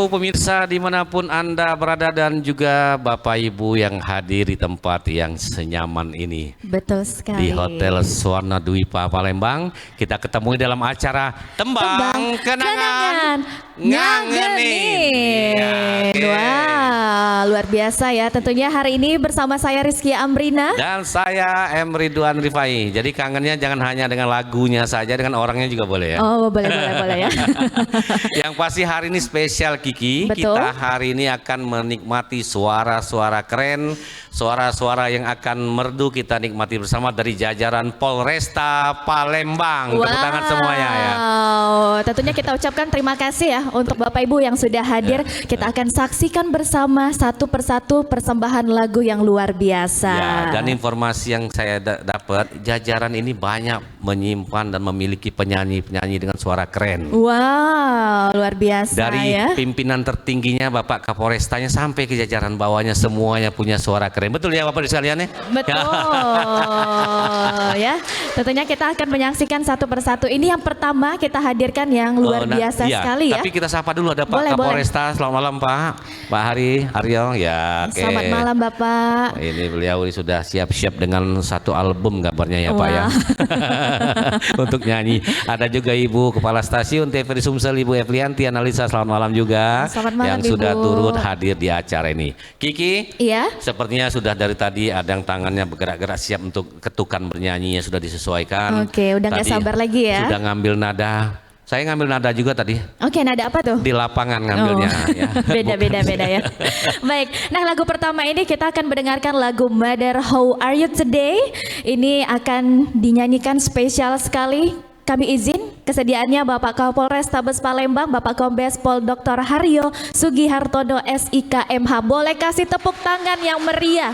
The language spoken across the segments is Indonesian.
Halo pemirsa dimanapun Anda berada dan juga Bapak Ibu yang hadir di tempat yang senyaman ini. Betul sekali. Di Hotel Swarna Dwipa Palembang. Kita ketemu dalam acara Tembang Kenangan Ngangenin. Wah, luar biasa ya. Tentunya hari ini bersama saya Rizky Amrina. Dan saya M. Ridwan Rifai. Jadi kangennya jangan hanya dengan lagunya saja, dengan orangnya juga boleh ya. Oh boleh ya. Yang pasti hari ini spesial Kiki. Betul. Kita hari ini akan menikmati suara-suara keren, suara-suara yang akan merdu kita nikmati bersama dari jajaran Polresta Palembang. Tepuk tangan semuanya ya. Tentunya kita ucapkan terima kasih ya untuk Bapak Ibu yang sudah hadir. Kita akan saksikan bersama satu persatu persembahan lagu yang luar biasa. Ya, dan informasi yang saya dapat, jajaran ini banyak menyimpan dan memiliki penyanyi-penyanyi dengan suara keren. Wow, luar biasa dari ya. pimpinan tertingginya Bapak Kapolrestanya sampai ke jajaran bawahnya semuanya punya suara keren. Betul ya Bapak sekalian ya? Betul ya. Tentunya kita akan menyaksikan satu persatu. Ini yang pertama kita hadirkan yang luar biasa iya, sekali ya. Tapi kita sapa dulu ada Pak Boleh. Kapolresta. Selamat malam Pak. Pak Haryo ya. Selamat malam Bapak. Ini beliau sudah siap-siap dengan satu album kabarnya ya Pak ya. Untuk nyanyi. Ada juga Ibu Kepala Stasiun TVRI Sumsel Ibu Evlianti Analisa. Selamat malam juga. Selamat malam, yang sudah Ibu. turut hadir di acara ini. Kiki. Iya. Sepertinya sudah dari tadi ada yang tangannya bergerak-gerak siap untuk ketukan bernyanyinya sudah disesuaikan. Oke, udah nggak sabar lagi ya. Sudah ngambil nada. Saya ngambil nada juga tadi. Oke, nada apa tuh? Di lapangan ngambilnya ya. Beda ya. Baik, nah lagu pertama ini kita akan mendengarkan lagu Mother How Are You Today. Ini akan dinyanyikan spesial sekali. Kami izin kesediaannya Bapak Kapolrestabes Palembang, Bapak Kombes Pol Dr. Haryo Sugihartono SIK MH. Boleh kasih tepuk tangan yang meriah?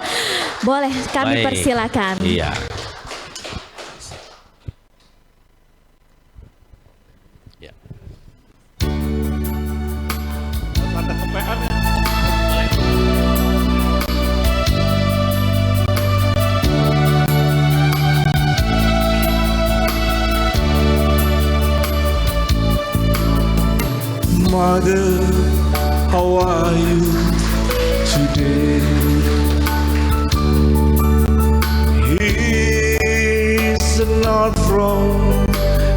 Boleh, kami Baik. persilakan. Iya. Mother, how are you today? He's not from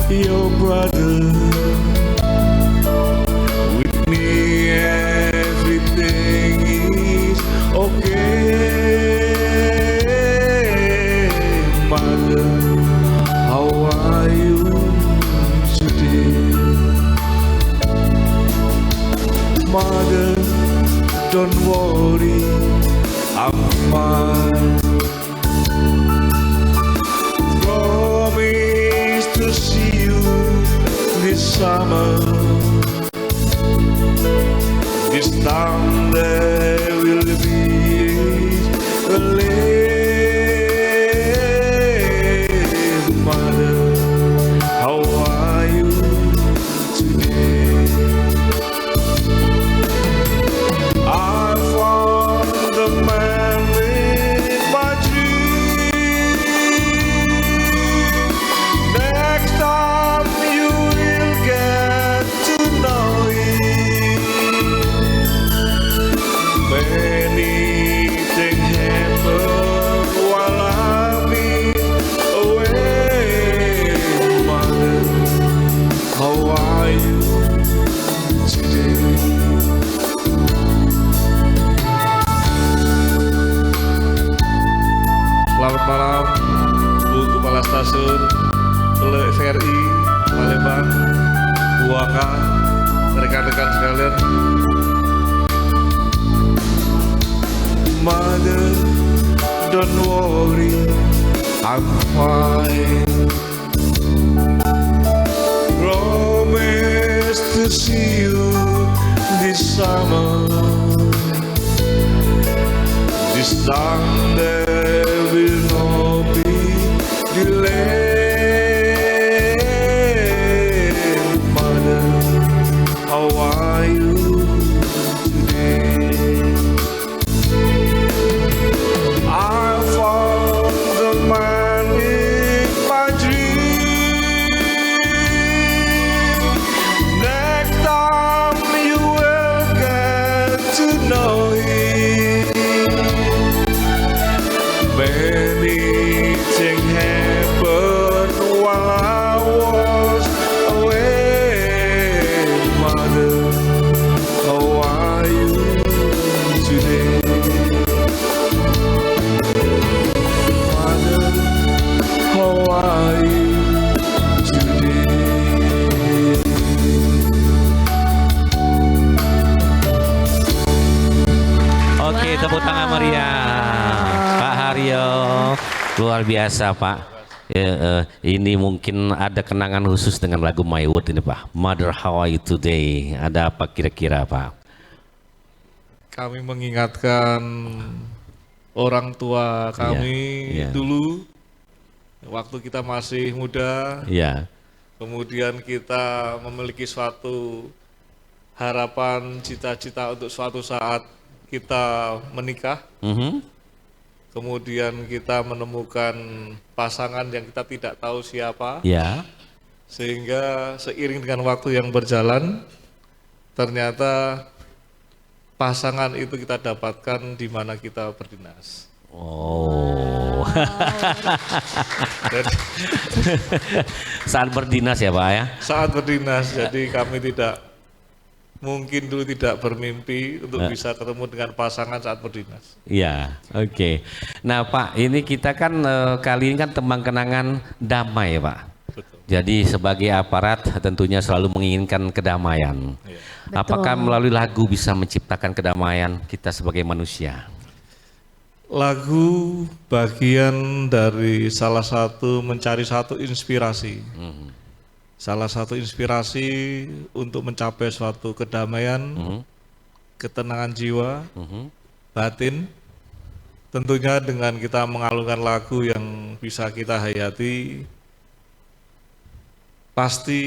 your brother. With me everything is okay. Mother, how are you today? Mother, don't worry, I'm fine. Promise to see you this summer. This time there will be a late. Mother, how are you today? I found the man in my dream. Next time you will get to know him. Many things happen while I'm away. Mother, how are you today? Selamat malam Bu Kepala Stasiun TVRI Palembang, Bu Waka, rekan-rekan sekalian. Mother, don't worry, I'm fine. Promise to see you this summer. This time there will not be delay. Mother, how are you today? I found the man in my dream. Next time you will get Many things happened while I was away. Mother, how are you today? Mother, how are you today? Oke, tepuk tangan meriah. Pak Haryo, luar biasa Pak. Ini mungkin ada kenangan khusus dengan lagu My Wood ini Pak. Mother, how are you today? Ada apa kira-kira Pak? Kami mengingatkan orang tua kami Iya. dulu, waktu kita masih muda, Ya, kemudian kita memiliki suatu harapan, cita-cita untuk suatu saat kita menikah, kemudian kita menemukan pasangan yang kita tidak tahu siapa, ya, sehingga seiring dengan waktu yang berjalan, ternyata pasangan itu kita dapatkan di mana kita berdinas. oh, Dan saat berdinas ya Pak ya? saat berdinas, jadi kami mungkin dulu tidak bermimpi untuk bisa ketemu dengan pasangan saat berdinas. Iya, oke. Nah Pak, ini kita kan kali ini kan tembang kenangan damai Pak. Betul. Jadi sebagai aparat tentunya selalu menginginkan kedamaian. Iya. Betul. Apakah melalui lagu bisa menciptakan kedamaian kita sebagai manusia? Lagu bagian dari salah satu mencari satu inspirasi. Salah satu inspirasi untuk mencapai suatu kedamaian, ketenangan jiwa, batin. Tentunya dengan kita mengalunkan lagu yang bisa kita hayati, pasti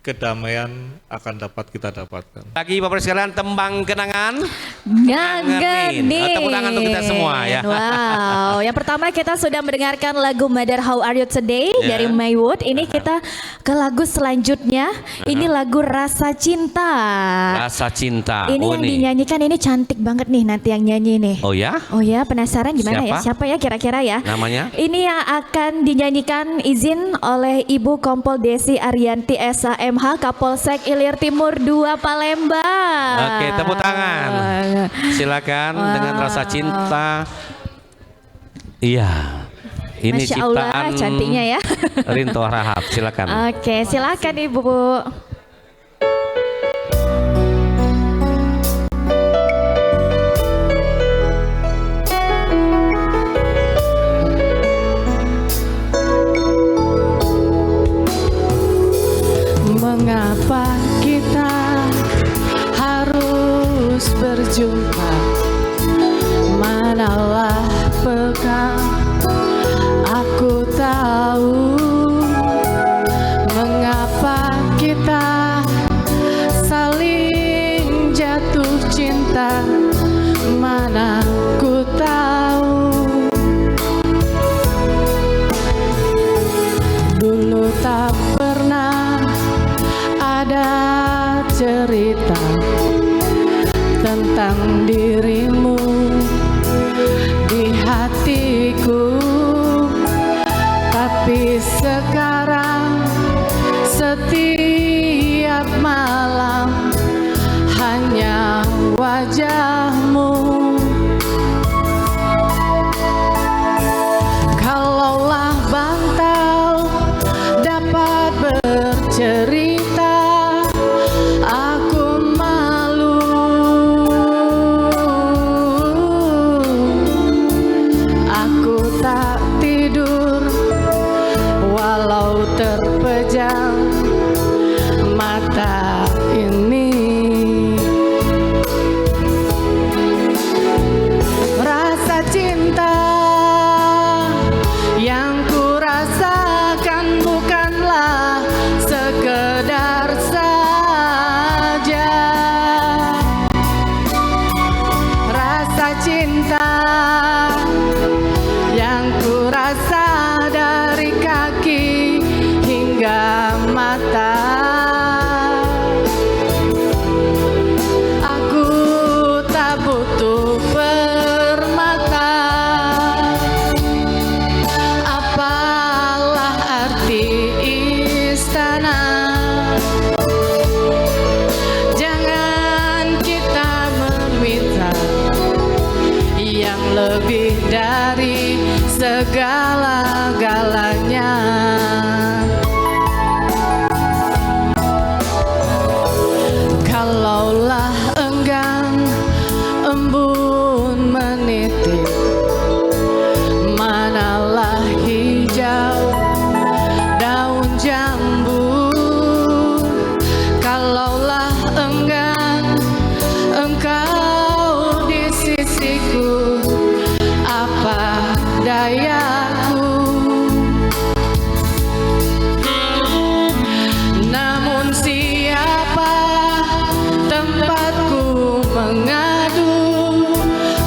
kedamaian akan dapat kita dapatkan. Lagi Bapak sekalian tembang kenangan. Ngangenin. Tepuk tangan untuk kita semua ya. Wow, yang pertama kita sudah mendengarkan lagu Mother How Are You Today Ya. dari My Wood. Ini kita ke lagu selanjutnya. Ini lagu Rasa Cinta. Rasa cinta. Ini Oh, yang nih. dinyanyikan ini cantik banget nih nanti yang nyanyi nih. Oh ya? Oh ya, penasaran gimana ya? Siapa? Siapa ya kira-kira ya? Namanya? Ini yang akan dinyanyikan izin oleh Ibu Kompol Desi Arianti SHMH Kapolsek Ilir Timur 2 Palembang. Oke, tepuk tangan. Silakan dengan Rasa Cinta. Iya. Ini Masya Allah, ciptaan cantiknya ya. Rinto Rahab. Silakan. Oke, silakan Ibu. Mengapa kita harus berjumpa? Manalah pegang aku tahu. Mengapa kita saling jatuh cinta? Mana ku tahu. Dulu tak pernah ada cerita tentang dirimu di hatiku, tapi sekarang setiap malam hanya wajahmu. Kalaulah bantal dapat bercerita, aku malu. Aku tak tidur walau terpejam mata ini. Rasa cinta yang ku rasakan bukanlah sekedar saja. Rasa cinta yang ku rasa dari kaki hingga lebih dari segala-galanya. Kalaulah enggan embun menitip, manalah hijau daun jambu. Kalaulah enggan engkau di sisiku, apa dayaku. Namun siapa tempatku mengadu,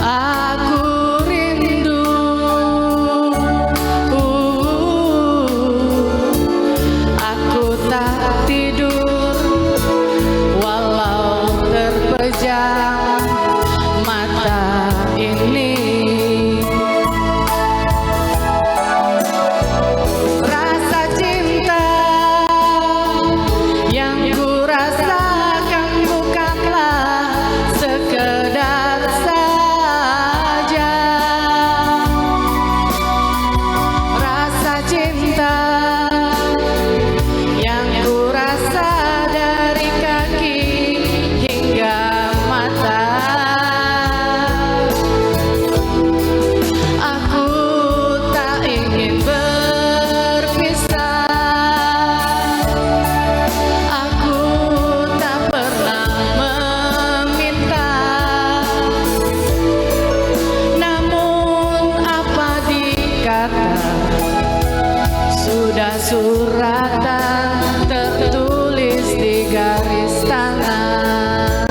aku rindu. Aku tak tidur walau terpejam mata ini. Rasa cinta yang ku rasakan bukanlah sekedar saja. Rasa cinta yang ku rasa dari kaki hingga mata. Aku tak ingin berpisah. Aku tak pernah meminta. Namun apa dikata, sudah suratan tertulis di garis tangan.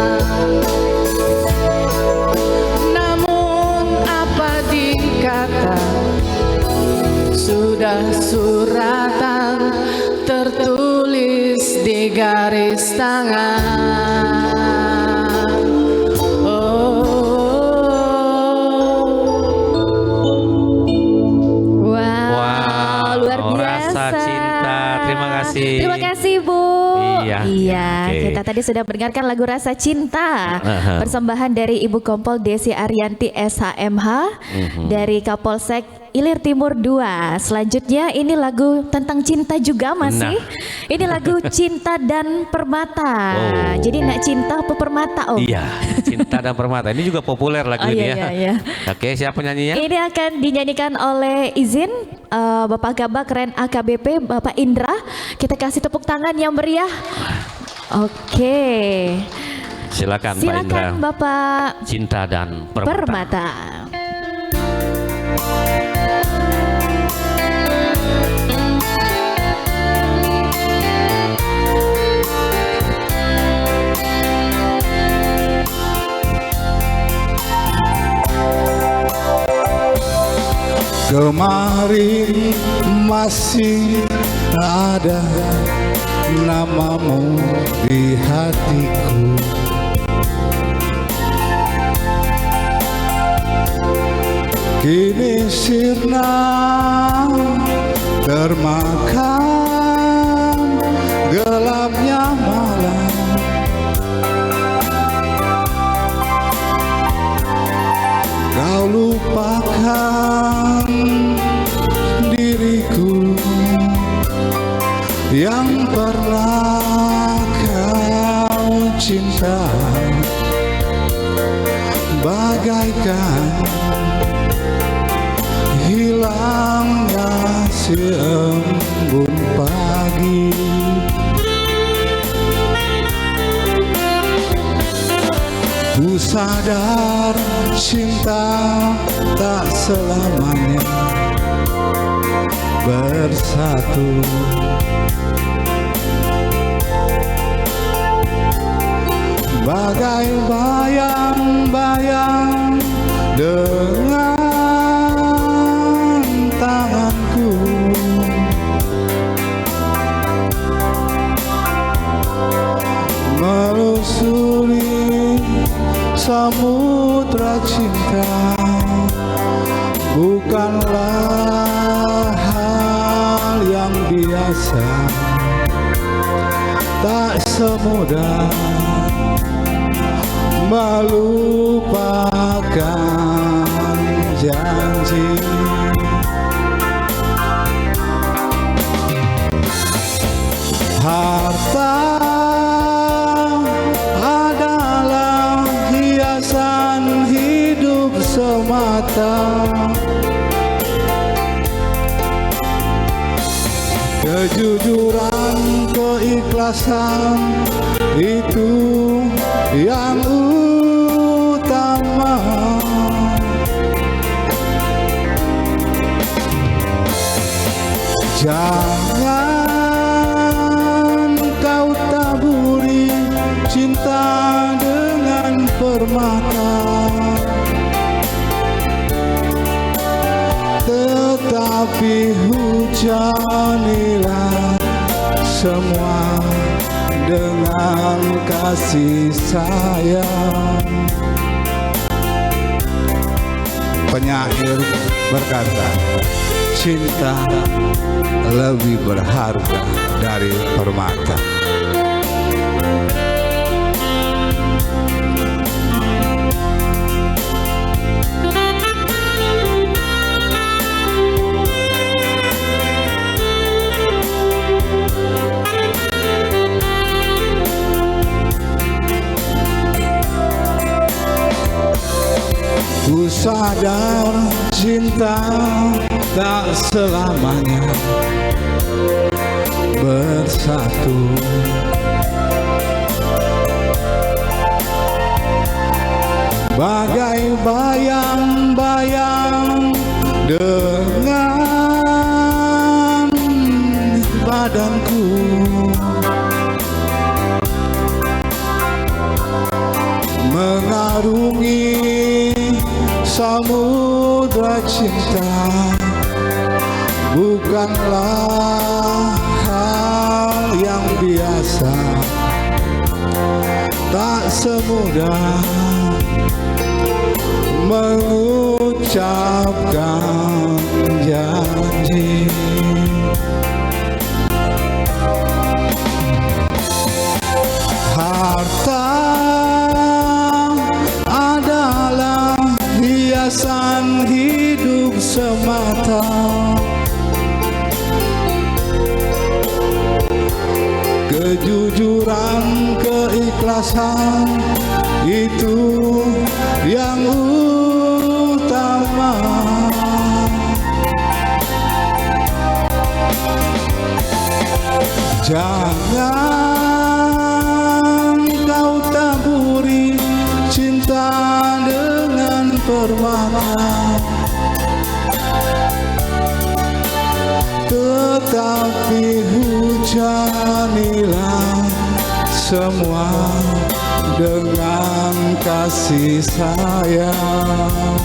Namun apa dikata, sudah suratan tertulis di garis tangan. Wow, luar biasa. Rasa cinta. Terima kasih. Terima kasih Bu. Iya, oke. Kita tadi sudah mendengarkan lagu Rasa Cinta, persembahan dari Ibu Kompol Desi Arianti SHMH dari Kapolsek Ilir Timur 2. Selanjutnya ini lagu tentang cinta juga masih. Ini lagu Cinta dan Permata. Oh. Jadi nak cinta apa permata Om? Iya, Cinta dan Permata. Ini juga populer lagu Oh, ini iya, ya. iya. Oke, siapa nyanyinya? Ini akan dinyanyikan oleh izin Bapak Kabak Keren AKBP Bapak Indra. Kita kasih tepuk tangan yang meriah. Oke. Silakan Pak Indra. Silakan Bapak Cinta dan Permata. Permata. Kemarin masih ada namamu di hatiku. Kini sirna termakan gelapnya malam. Kau lupakan diriku yang pernah kau cinta, bagaikan hilangnya si embun pagi. Ku sadar cinta tak selamanya bersatu. Bagai bayang-bayang dengan tanganku, melusuri samudra cinta, bukanlah hal yang biasa. Tak semudah melupakan janji. Harta adalah hiasan hidup semata. Kejujuran, keikhlasan itu yang utama. Jangan kau taburi cinta dengan permata, tetapi hujanilah semua dengan kasih sayang. Penyair berkata, cinta lebih berharga dari permata. Ku sadar cinta tak selamanya bersatu. Bagai bayang-bayang dengan badanku, mengarungi samudra cinta bukanlah hal yang biasa. Tak semudah mengucapkan janji. Harta adalah hiasan hidup semata. Kejujuran, keikhlasan itu yang utama. Jangan kau taburi cinta dengan permata, tetapi hujanilah semua dengan kasih sayang.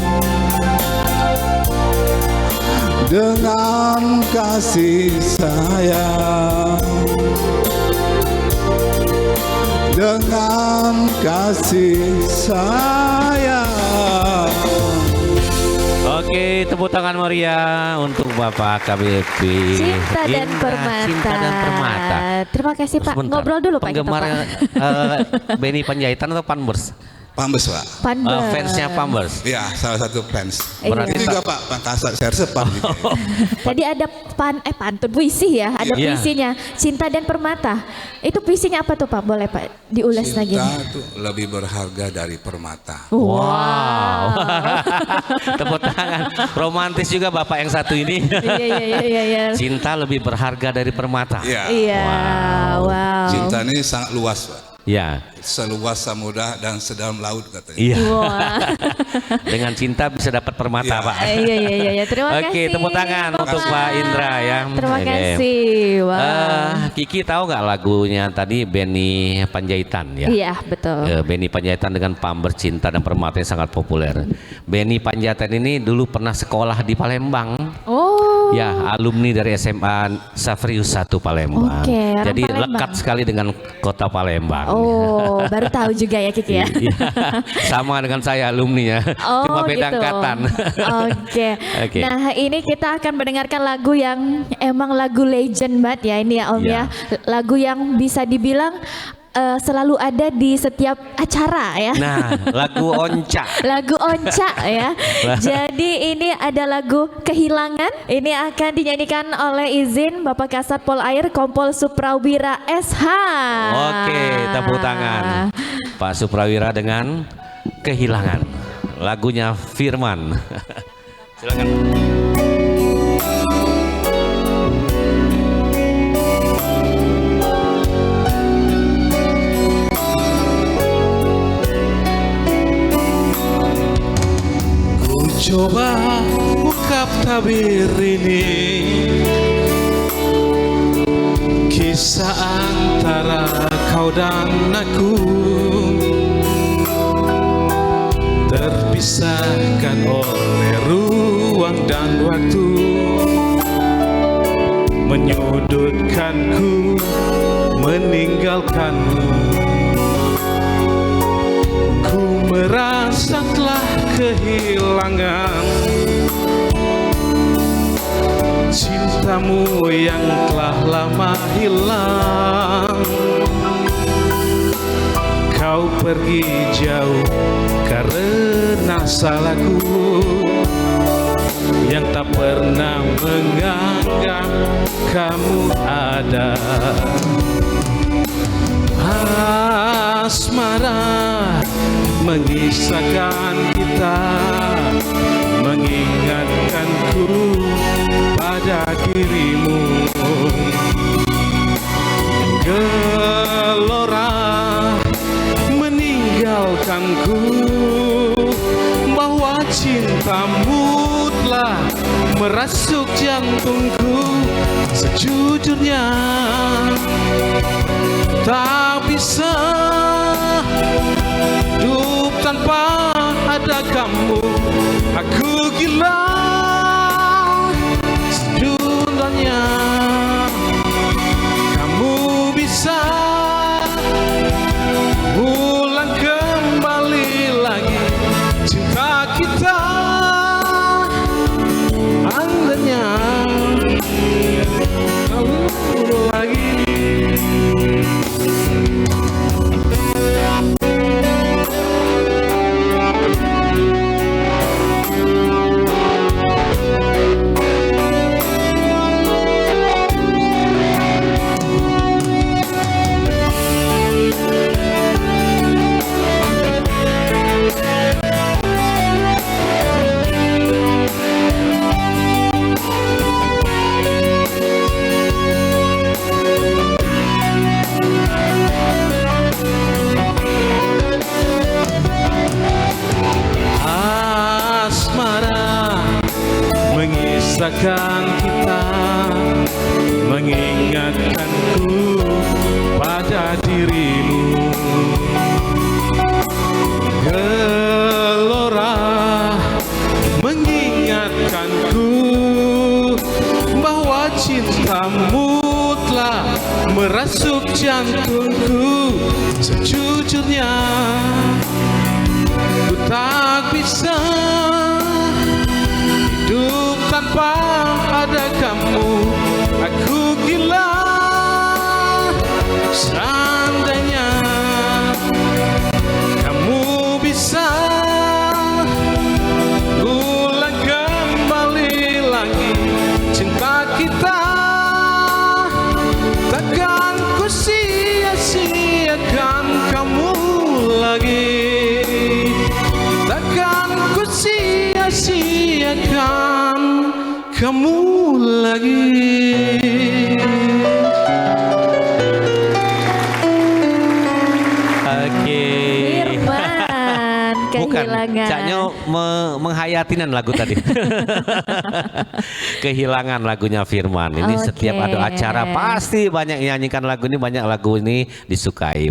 Dengan kasih sayang, dengan kasih sayang. Oke, tepuk tangan meriah untuk Bapak KBP. Cinta dan Indah, Permata. Cinta dan Permata. Terima kasih Pak. Sebentar. Ngobrol dulu Pak. Penggemar kita, Benny Panjaitan atau Panbers? Pambes, Pak. Panbers. Fansnya Panbers. Ya, salah satu fans. Berarti Itu juga Pak, Kasar saya sepan. Tadi ada pantun puisi ya, ada Iya. puisinya Cinta dan Permata. Itu puisinya apa tuh Pak? Boleh Pak diulas lagi. Cinta itu lebih berharga dari permata. Wow. Tepuk tangan. Romantis juga Bapak yang satu ini. Iya. Cinta lebih berharga dari permata. Iya. Iya, wow. Cinta ini sangat luas, Pak. Ya. Seluas samudra dan sedalam laut katanya. Iya. Wah. Dengan cinta bisa dapat permata, Iya. Pak. Iya. Terima kasih. Oke, tepuk tangan untuk Pak Indra ya. Terima Oke. kasih. Wow. Kiki tahu nggak lagunya tadi Benny Panjaitan ya? Iya, betul. Benny Panjaitan dengan Pamber Cinta dan Permata yang sangat populer. Benny Panjaitan ini dulu pernah sekolah di Palembang. Oh. Ya, alumni dari SMA Safrius 1 Palembang. Oke, orang Jadi Palembang. lekat sekali dengan kota Palembang. Oh, baru tahu juga ya Kiki ya. Iya, sama dengan saya alumni ya. Oh, Cuma beda gitu. angkatan. Oke. Oke. Nah, ini kita akan mendengarkan lagu yang emang lagu legend banget ya ini ya Om Iya. ya. Lagu yang bisa dibilang selalu ada di setiap acara ya. Nah, lagu Onca. Lagu Onca ya. Jadi ini ada lagu Kehilangan. Ini akan dinyanyikan oleh izin Bapak Kasat Polair Kompol Suprawira SH. Oke, tepuk tangan. Pak Suprawira dengan Kehilangan. Lagunya Firman. Silakan. Coba ungkap tabir ini, kisah antara kau dan aku, terpisahkan oleh ruang dan waktu, menyudutkanku, meninggalkanmu. Ku merasa telah kehilangan cintamu yang telah lama hilang. Kau pergi jauh karena salahku yang tak pernah menganggap kamu ada. Asmara mengisahkan kita, mengingatkanku pada dirimu. Gelora meninggalkanku, bahwa cintamu telah merasuk jantungku. Sejujurnya tak bisa hidup tanpa ada kamu. Aku gila sejujurnya. Kamu bisa ulang kembali lagi cinta kita. Andainya lalu lagi. Mengisahkan kita, mengingatkanku pada dirimu. Gelora mengingatkanku bahwa cintamu telah merasuk jantungku. Sejujurnya ku tak bisa hidup tanpa ada kamu. Aku gila seandainya kamu bisa ulang kembali lagi cinta kita. Takkan ku sia-siakan kamu lagi. Takkan ku sia-siakan kamu lagi. Oke. Firman Bukan, Kehilangan. Caknya menghayatinan lagu tadi. Kehilangan lagunya Firman. Ini Oke. setiap ada acara pasti banyak yang nyanyikan lagu ini, banyak lagu ini disukai.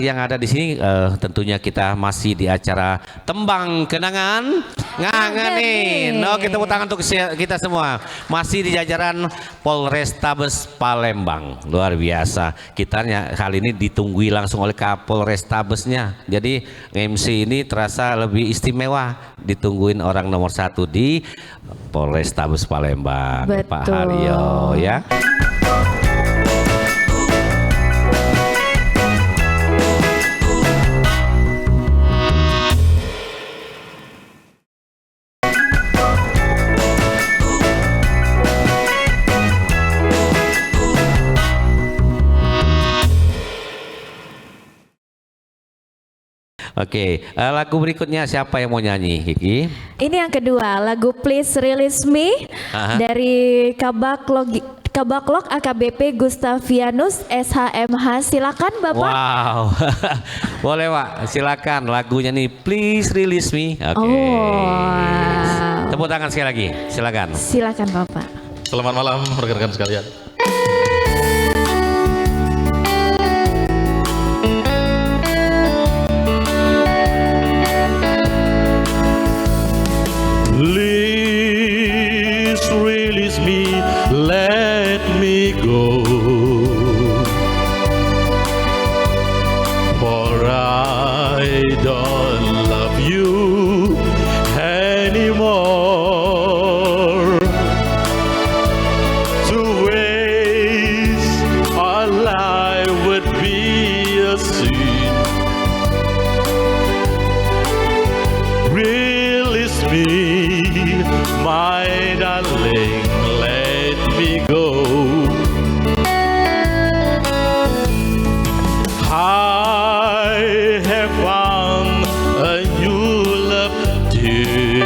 Yang ada di sini tentunya kita masih di acara Tembang Kenangan Ngangenin. Oke, tepuk tangan untuk kita semua. Masih di jajaran Polrestabes Palembang. Luar biasa. Kita kali ini ditunggui langsung oleh Kapolrestabesnya. Jadi MC ini terasa lebih istimewa, ditungguin orang nomor 1 di Polrestabes Palembang. Betul. Pak Haryo ya. Oke, lagu berikutnya siapa yang mau nyanyi, Kiki? Ini yang kedua, lagu Please Release Me dari Kabaklok AKBP Gustavianus SHMH. Silakan Bapak. Wow, boleh Pak, silakan lagunya nih Please Release Me. Oke. Oh. Tepuk tangan sekali lagi, silakan. Silakan Bapak. Selamat malam rekan-rekan sekalian. Please release me, let me go. For I don't love you anymore. To waste our life would be a sin. Release me, my darling, let me go. I have found a new love, dear,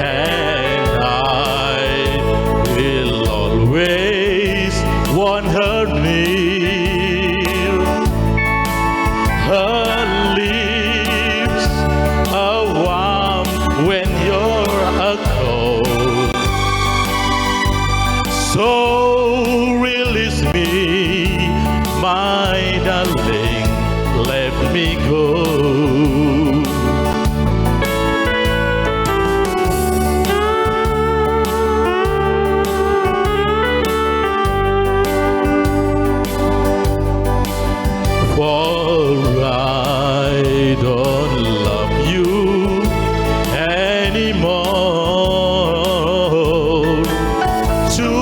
and I will always want her near. Her lips are warm when you're cold. So release me, my darling, let me go. For I don't love you anymore. To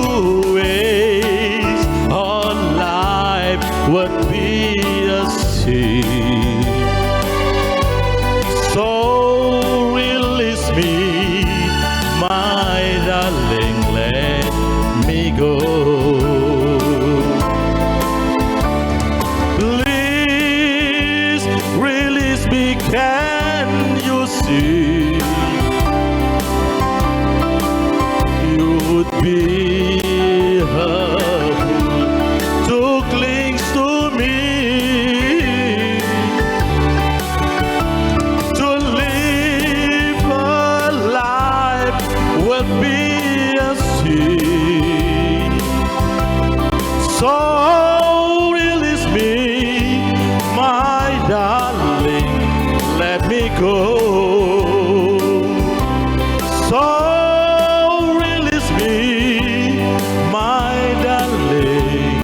waste our life would be a sin. So release me, my darling, let me go. Please release me, can you see? You would be happy to cling to me, to live a life would be a sin. So release me, my darling, let me go. So release me, my darling,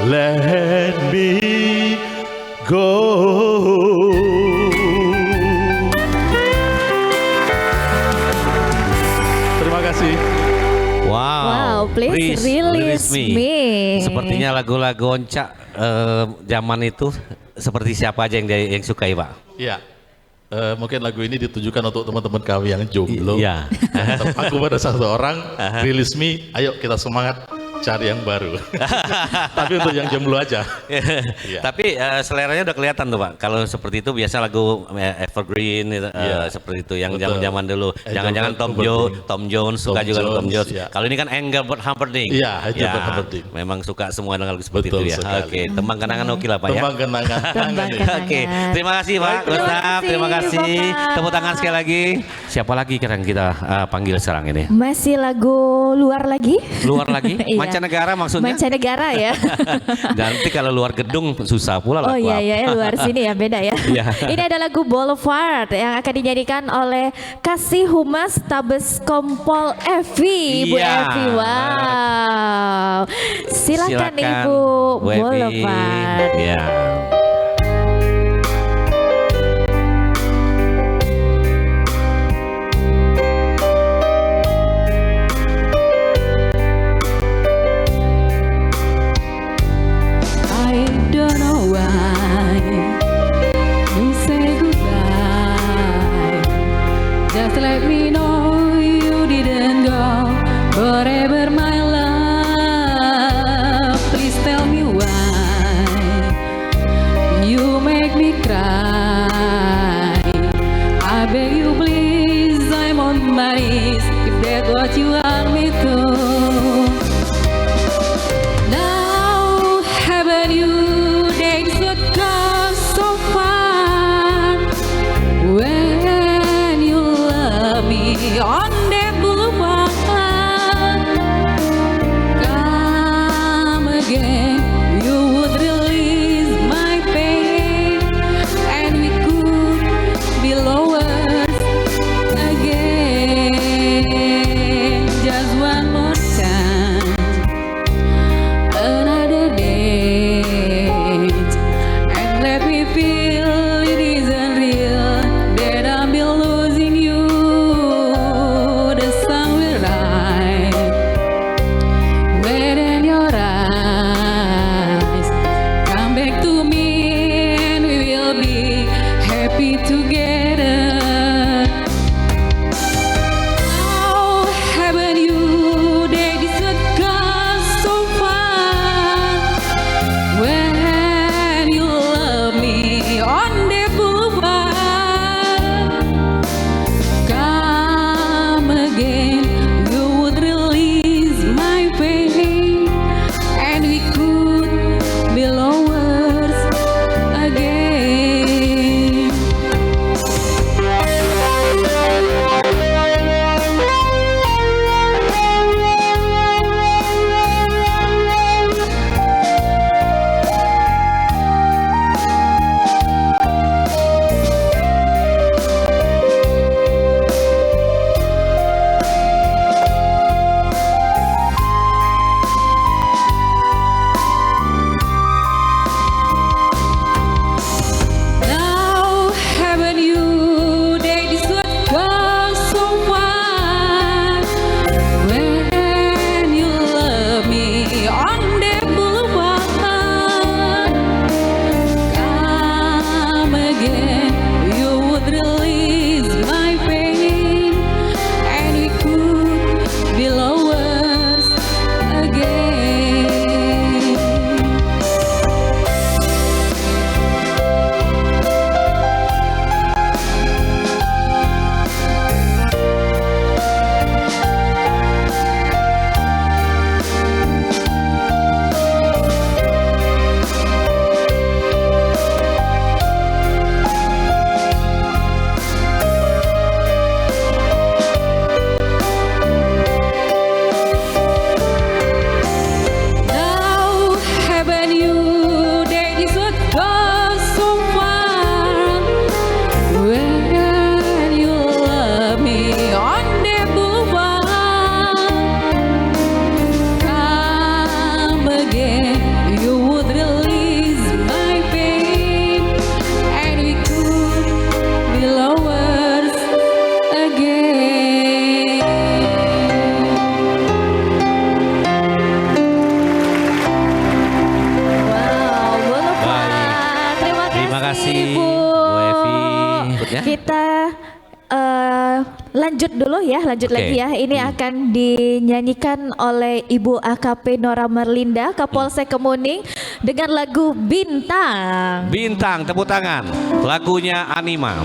let me go. Terima kasih. Wow, please release me. Sepertinya lagu-lagu oncak zaman itu seperti siapa aja yang sukai Pak? Iya, mungkin lagu ini ditujukan untuk teman-teman kami yang jomblo. Iya. Aku pada satu orang, release me, ayo kita semangat cari yang baru. Tapi untuk yang jomblo aja. Iya. Tapi seleranya udah kelihatan tuh Pak. Kalau seperti itu biasa lagu Evergreen Iya. seperti itu yang Betul. zaman-zaman dulu. Jangan-jangan Tom Jones suka Tom juga Jones, Tom Jones. iya. Kalau ini kan Engelbert Humperdinck. Iya, Engelbert Humperdinck. Memang suka semua dengan lagu seperti Betul itu ya. sekali. Oke, tembang kenangan oke lah Pak ya. Tembang kenangan. Tembang kenangan. Oke, terima kasih Pak Terima Gustaf, kasih, terima kasih. Bapak. Tepuk tangan sekali lagi. Siapa lagi yang kita panggil sekarang ini? Masih lagu luar lagi? Luar lagi? Iya. Mancanegara maksudnya? Mancanegara ya. Nanti kalau luar gedung susah pula lah. Oh iya ya, luar sini ya, beda ya. Iya. Ini ada lagu Boulevard yang akan dinyanyikan oleh Kasih Humas Tabes Kompol Evi, Bu Iya. Evi. Wow. Silakan Ibu Bu Evi. Boulevard. Ya. I don't know why you say goodbye. Just let me know you didn't go forever, my love. Please tell me why manis, if that's what you want me to. Now, haven't you days would go so far when you love me on that boulevard? Come again, you would release my pain, and we could be lovers again. Just one more time, another date, and let me feel it isn't real that I'm been losing you. The sun will rise, red in your eyes. Come back to me, and we will be happy together. Now, haven't you days would go so far when you love me on the boulevard? Come again, you would release my pain, and we could be lovers again. Now, haven't you days would go so far when you love me on the boulevard? Come again, you would release my pain, and we could be lovers again. Now, haven't you days would go so far when you love me on the boulevard? Come again, you would release my pain, and we could be lovers again. Wow, Boulevard. Terima kasih, Terima kasih, Bu. Bu Evi. Ya. Kita lanjut dulu ya, lanjut Oke. lagi ya. Ini akan dinyanyikan oleh Ibu AKP Nora Merlinda, Kapolsek Kemuning dengan lagu Bintang. Bintang, tepuk tangan. Lagunya Anima.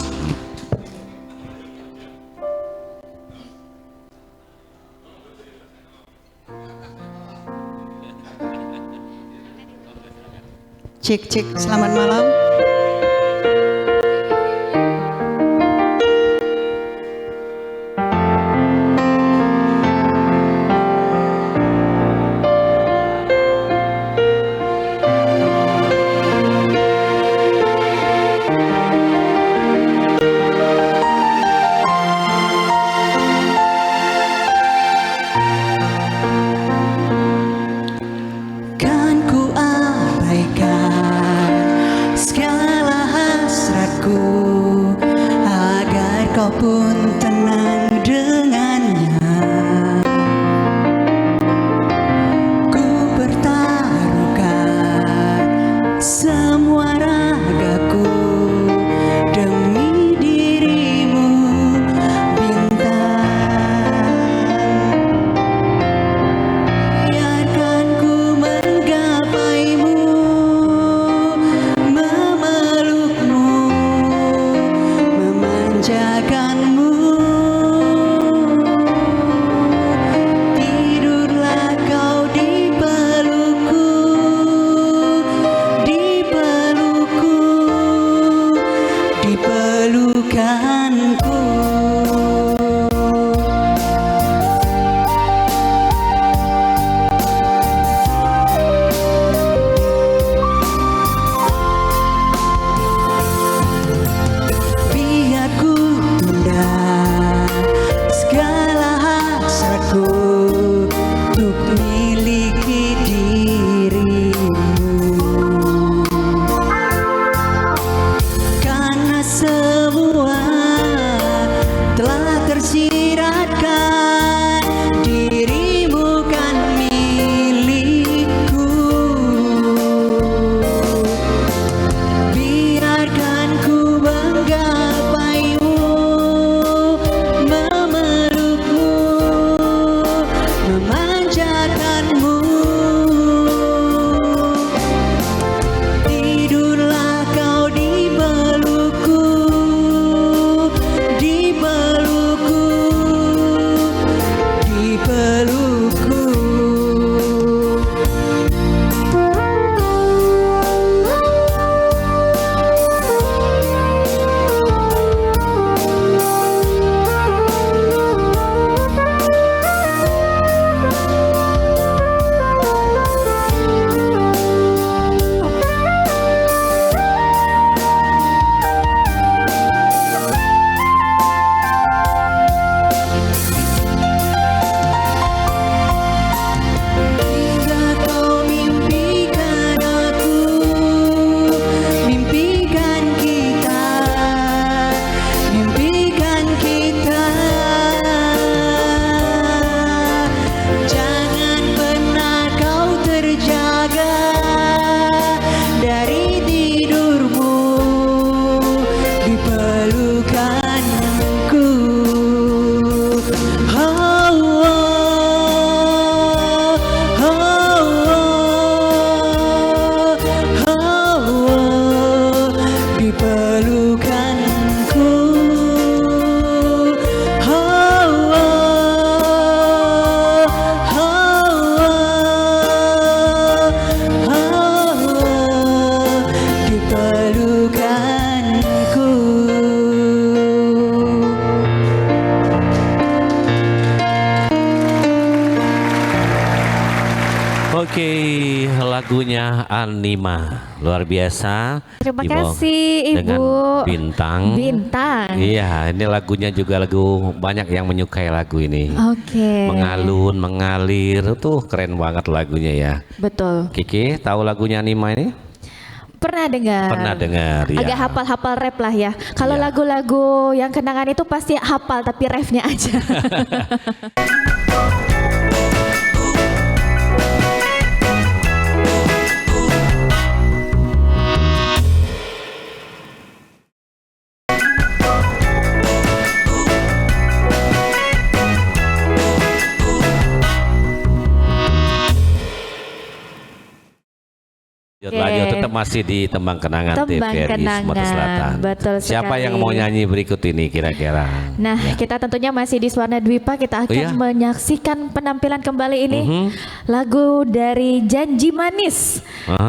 Cek cek, selamat malam. Kan ku abaikan segala hasratku agar kau pun tenang dengannya. Ku pertaruhkan semua ragaku demi dirimu, bintang. Biarkan ku menggapaimu, memelukmu, memanjakanmu. tersiratkan, dirimu kan milikku. Biarkan ku menggapaimu, memelukmu, memanjakanmu. Tidurlah kau di pelukku, di pelukku, di pelukku. Hingga kau mimpikan aku, mimpikan kita, mimpikan kita. Jangan pernah kau terjaga dari tidurmu di pelukanku. Oh, oh, oh, oh, di pelukanku. Oh, oh, di pelukanku. Oke, lagunya Anima luar biasa. Terima Dibawa kasih Ibu. Dengan Bintang. Bintang. Iya, ini lagunya juga lagu banyak yang menyukai lagu ini. Oke. Mengalun, mengalir, tuh keren banget lagunya ya. Betul. Kiki, tahu lagunya Anima ini? Pernah dengar. Pernah dengar ya. Agak hafal-hafal rap lah ya. Kalau Iya. lagu-lagu yang kenangan itu pasti hafal tapi refnya aja. Lanjut tetap masih di Tembang Kenangan Tembang TVRI Sumatera Kenangan, Selatan. betul Siapa sekali. yang mau nyanyi berikut ini kira-kira? Nah, kita tentunya masih di Swarna Dwipa, kita akan iya. menyaksikan penampilan kembali ini lagu dari Janji Manis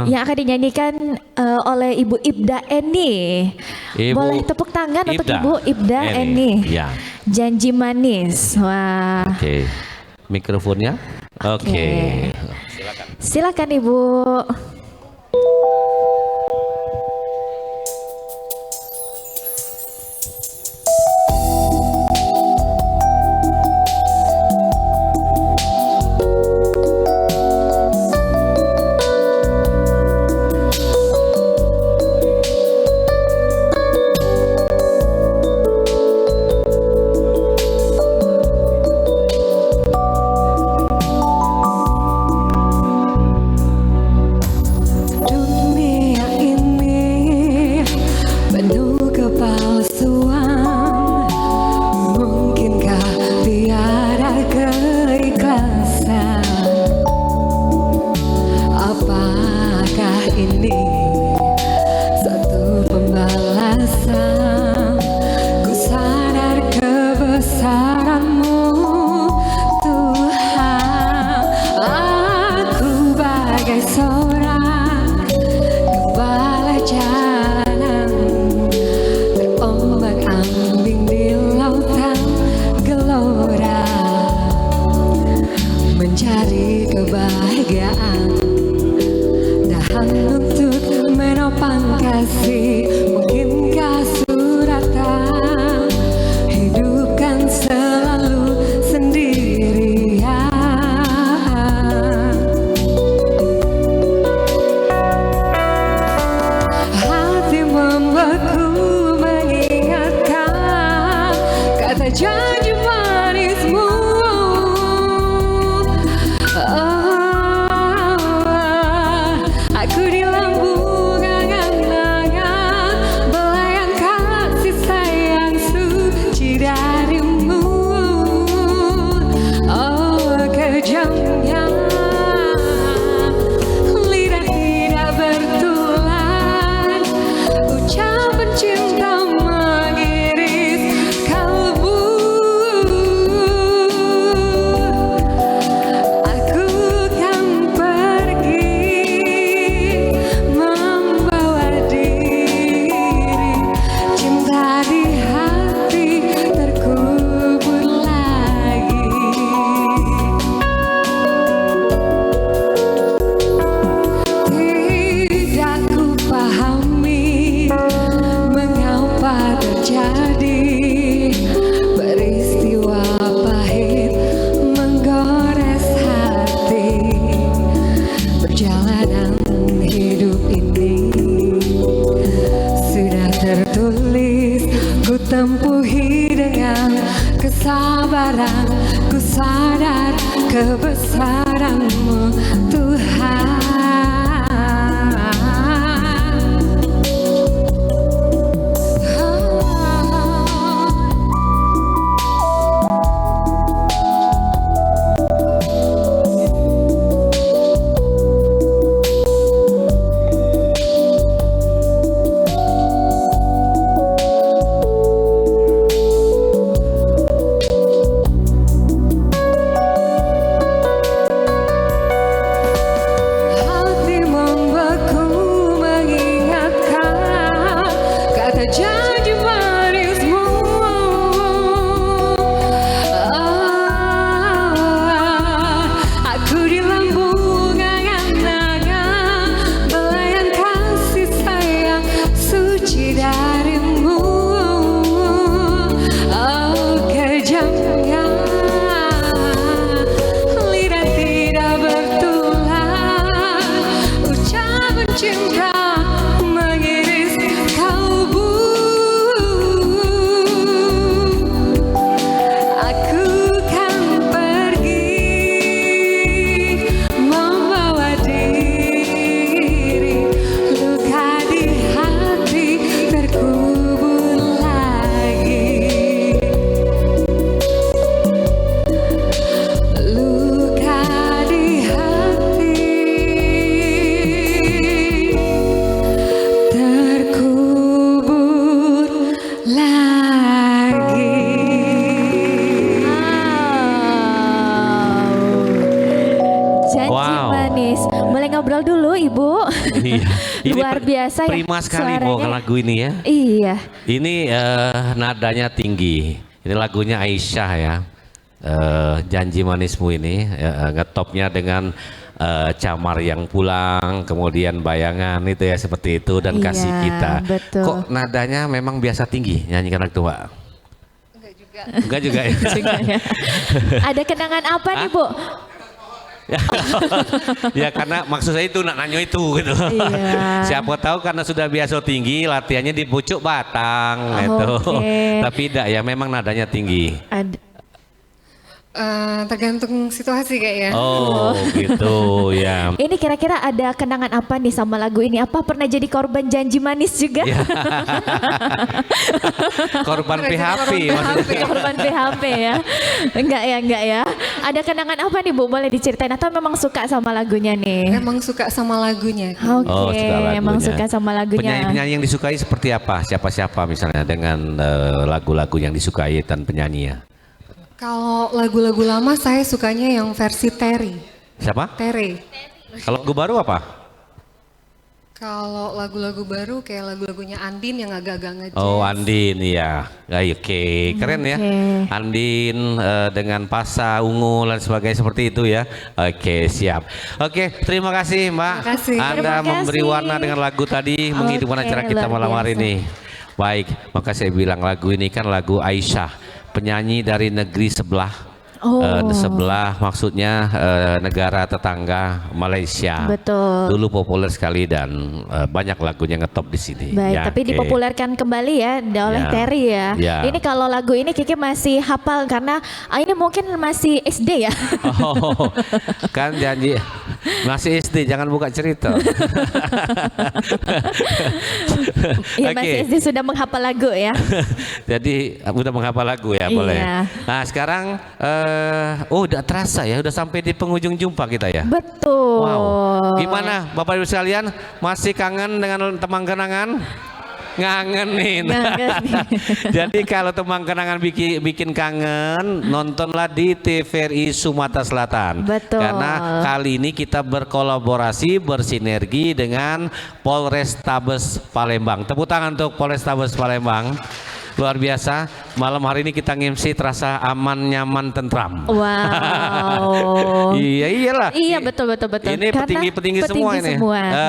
yang akan dinyanyikan oleh Ibu Ibda Eni. Ibu Boleh tepuk tangan untuk Ibda Ibu Ibda Eni. Ya. Janji Manis. Wah. Oke. Mikrofonnya? Oke. Silakan Ibu. kesabaran, ku sadar kebesaran-Mu Tuhan. Hati membeku mengingatkan kata janji manis-Mu. Aku di lambung angan-angan belayan kasih sayang suci dari-Mu. Kejamnya lidah tidak bertulang, ucapan cinta mengiris kalbu. Aku kan pergi membawa diri, luka di hati terkubur lagi. Luka di hati terkubur lagi. Janji Wow. manis. Boleh ngobrol dulu Ibu? Iya. Ini Luar biasa ya prima sekali suaranya. bawakan lagu ini ya. Iya. Ini nadanya tinggi. Ini lagunya Aisyah ya. Janji manismu ini ngetopnya dengan camar yang pulang, kemudian bayangan itu ya seperti itu dan Iya, kasih kita. betul. Kok nadanya memang biasa tinggi nyanyikan lagu tua? Enggak juga ya. Juga ya. Ada kenangan apa nih Bu? Ya karena maksud saya itu nak nanya itu gitu. Iya. Siapa tahu karena sudah biasa tinggi latihannya di pucuk batang gitu. Oke. Tapi tidak ya memang nadanya tinggi. Tergantung situasi kayaknya. Oh gitu ya. Ini kira-kira ada kenangan apa nih sama lagu ini? Apa pernah jadi korban janji manis juga? Ya. Korban PHP maksudnya. Korban PHP ya? Enggak ya? Ada kenangan apa nih Bu? Boleh diceritain atau memang suka sama lagunya nih? Emang suka sama lagunya. Oke, Oh, suka lagunya. emang suka sama lagunya. Penyanyi-penyanyi yang disukai seperti apa? Siapa-siapa misalnya dengan lagu-lagu yang disukai dan penyanyinya? Kalau lagu-lagu lama saya sukanya yang versi Terry. Siapa? Terry. Kalau lagu baru apa? Kalau lagu-lagu baru kayak lagu-lagunya Andin yang agak-agak ngejazz. Oh Andin ya, oke keren ya. Oke. Andin dengan Pasa, Ungu dan sebagainya seperti itu ya. Oke siap. Oke terima kasih Mbak. Terima kasih. Anda Terima memberi kasih. warna dengan lagu tadi menghidupkan Oke, acara kita luar malam hari biasa. ini. Baik, maka saya bilang lagu ini kan lagu Aisyah, penyanyi dari negeri sebelah. Oh. Sebelah maksudnya negara tetangga Malaysia. Betul. Dulu populer sekali dan banyak lagunya ngetop di sini. Baik, Ya, tapi oke. dipopulerkan kembali ya oleh Ya. Terry ya. Ya. Ini kalau lagu ini Kiki masih hafal karena ini mungkin masih SD ya. Oh, kan janji masih SD jangan buka cerita. Iya Oke. masih SD sudah menghafal lagu ya. Jadi udah menghafal lagu ya, Iya. boleh. Nah sekarang, udah terasa ya, udah sampai di penghujung jumpa kita ya. Betul. Wow. Gimana Bapak Ibu sekalian, masih kangen dengan teman kenangan? Ngangenin. Ngangenin. Jadi kalau teman kenangan bikin kangen, nontonlah di TVRI Sumatera Selatan. Betul. Karena kali ini kita berkolaborasi, bersinergi dengan Polrestabes Palembang. Tepuk tangan untuk Polrestabes Palembang. Luar biasa, malam hari ini kita nge-MC terasa aman, nyaman, tentram. Wow. Iya iyalah. Iya betul. Ini Karena petinggi-petinggi semua ini.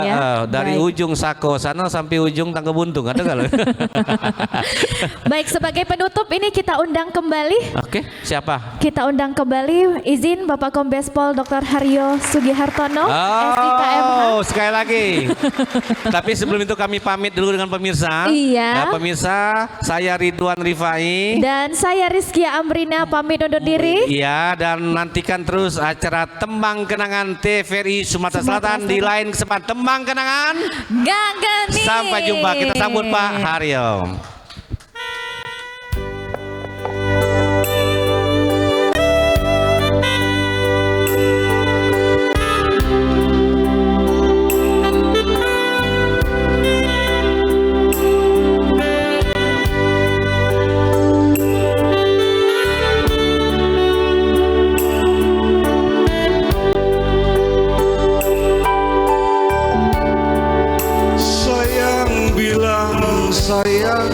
ya. Dari Baik. ujung Sako sana sampai ujung Tangga Buntung ada kalau. Baik, sebagai penutup ini kita undang kembali. Oke, siapa? Kita undang kembali izin Bapak Kombes Pol Dr. Haryo Sugihartono, SIKMH. Oh, sekali lagi. Tapi sebelum itu kami pamit dulu dengan pemirsa. Iya. Nah, pemirsa, saya Ridwan Rifai Wardani. Dan saya Rizkia Amrina pamit undur diri. Iya, dan nantikan terus acara Tembang Kenangan TVRI Sumatera Selatan di lain kesempatan. Tembang Kenangan. Gagani. Sampai jumpa. Kita sambut Pak Haryo. Sayang bilang sayang,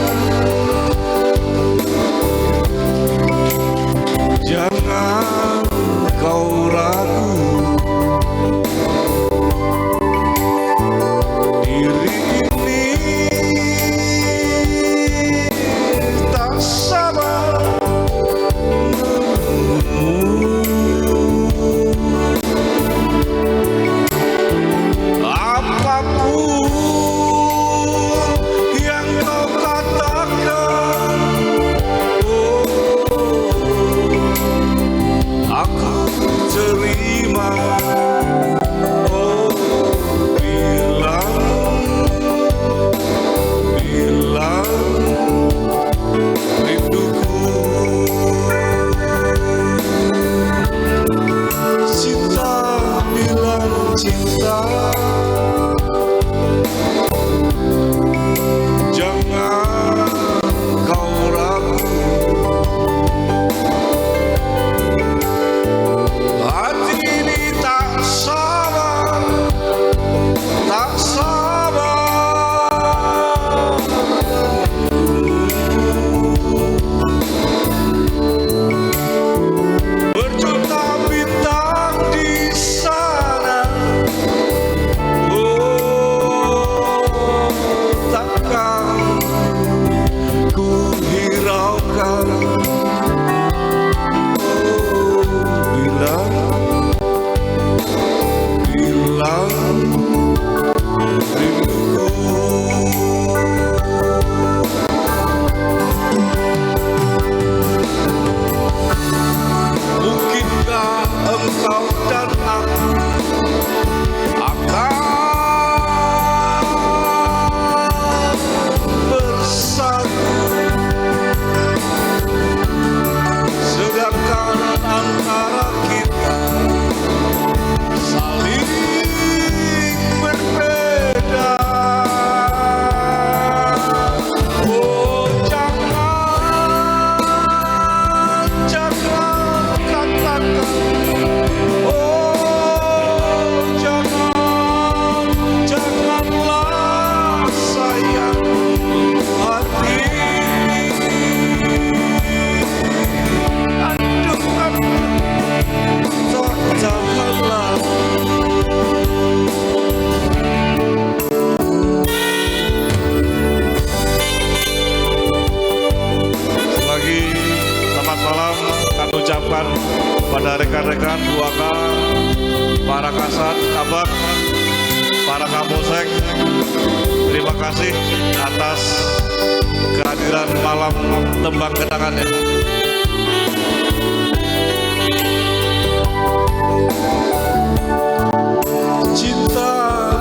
jangan kau ragu. Diri ini tak sabar apapun yang kau katakan, oh, aku terima. Oh, bilang rinduku. Cinta bilang cinta, jangan kau ragu. Hati ini tak sabar, tak sabar. Berjuta bintang di sana, oh, takkan ku hiraukan. Oh, bilang rinduku. Mungkinkah engkau dan aku akan bersatu, sedangkan antara kita saling berbeda. Oh, jangan katakan, oh, janganlah sayang, hati aduh, tak tahanlah. Lagi selamat malam kami ucapkan pada rekan-rekan 2K, para kasat, abad, para kapolsek. Terima kasih atas kehadiran malam Tembang Kenangannya. Cinta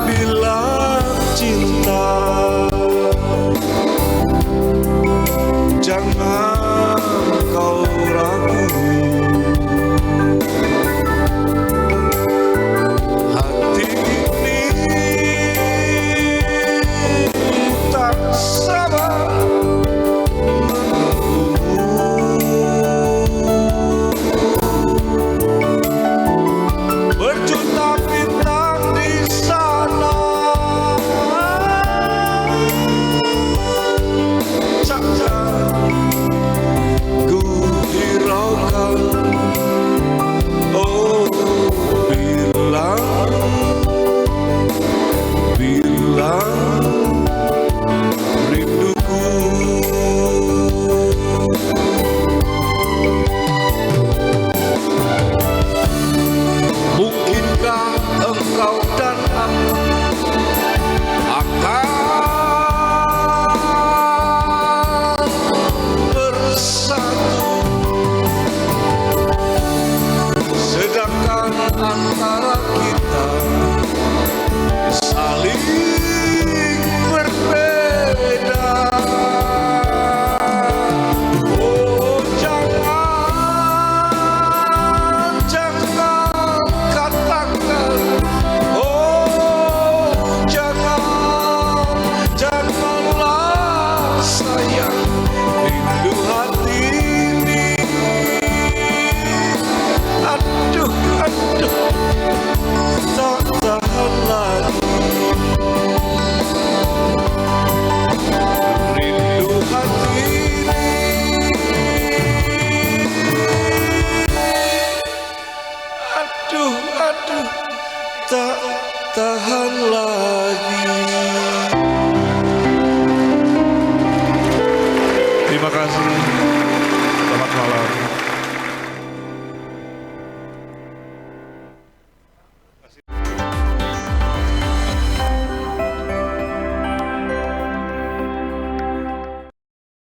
bilang cinta, jangan kau ragu. Hati ini tak sabar menunggumu. antara kita saling berbeda. Oh jangan, jangan katakan, oh jangan, janganlah sayang, rindu hati ini. Aduh, aduh, tak tahan lagi. Rindu hati ini. Aduh, aduh, tak tahan lagi.